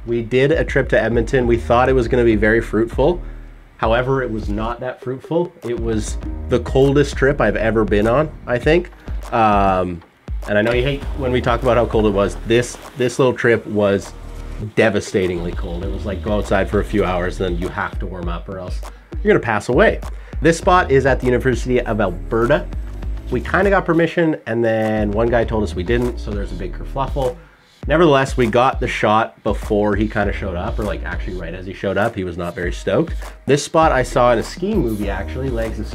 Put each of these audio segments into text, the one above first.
We did a trip to Edmonton. We thought it was going to be very fruitful. However, it was not that fruitful. It was the coldest trip I've ever been on, I think. And I know you hate when we talk about how cold it was. This little trip was devastatingly cold. It was like go outside for a few hours, then you have to warm up or else you're gonna pass away. This spot is at the University of Alberta. We kind of got permission and then one guy told us we didn't, so there's a big kerfluffle. Nevertheless, we got the shot before he kind of showed up, or like actually right as he showed up. He was not very stoked. This spot I saw in a skiing movie actually, Legs of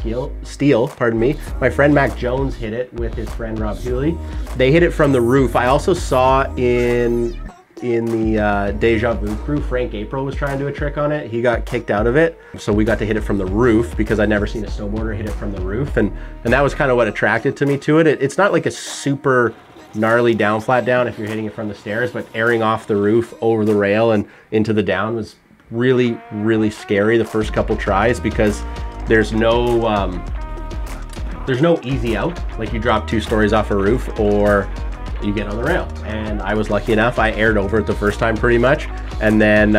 Steel, pardon me. My friend Mack Jones hit it with his friend Rob Hewley. They hit it from the roof. I also saw in the Deja Vu crew, Frank April was trying to do a trick on it. He got kicked out of it. So we got to hit it from the roof because I'd never seen a snowboarder hit it from the roof. And that was kind of what attracted me to it. It's not like a super gnarly down, flat down if you're hitting it from the stairs, but airing off the roof over the rail and into the down was really, really scary the first couple tries because there's no easy out. Like you drop 2 stories off a roof or you get on the rail. And I was lucky enough, I aired over it the first time pretty much, and then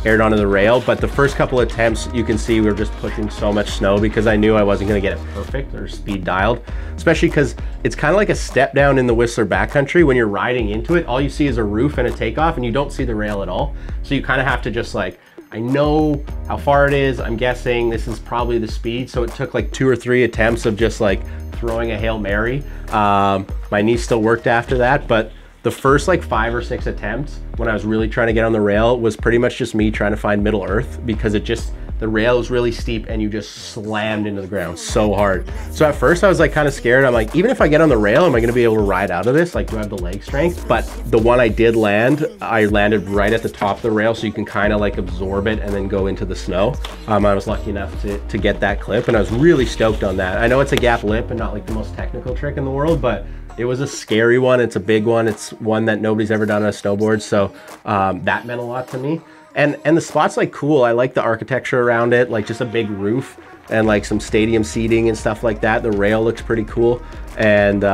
aired onto the rail. But the first couple attempts, you can see we were just pushing so much snow because I knew I wasn't gonna get it perfect or speed dialed, especially because it's kind of like a step down in the Whistler backcountry. When you're riding into it, all you see is a roof and a takeoff and you don't see the rail at all. So you kind of have to just like, I know how far it is, I'm guessing this is probably the speed. So it took like 2 or 3 attempts of just like throwing a Hail Mary. My knee still worked after that, but the first like 5 or 6 attempts when I was really trying to get on the rail was pretty much just me trying to find middle earth because the rail is really steep and you just slammed into the ground so hard. So at first I was like kind of scared. I'm like, even if I get on the rail, am I gonna be able to ride out of this? Like, do I have the leg strength? But the one I did land, I landed right at the top of the rail so you can kind of like absorb it and then go into the snow. I was lucky enough to get that clip and I was really stoked on that. I know it's a gap lip and not like the most technical trick in the world, but it was a scary one. It's a big one. It's one that nobody's ever done on a snowboard. So that meant a lot to me. And the spot's like cool. I like the architecture around it, like just a big roof and like some stadium seating and stuff like that. The rail looks pretty cool. And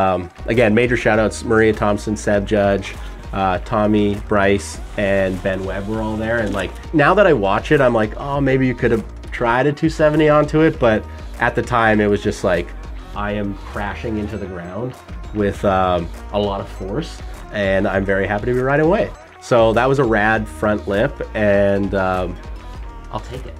again, major shout outs, Maria Thompson, Seb Judge, Tommy, Bryce, and Ben Webb were all there. And like, now that I watch it, I'm like, oh, maybe you could have tried a 270 onto it. But at the time it was just like, I am crashing into the ground with a lot of force and I'm very happy to be riding away. So that was a rad front lip and I'll take it.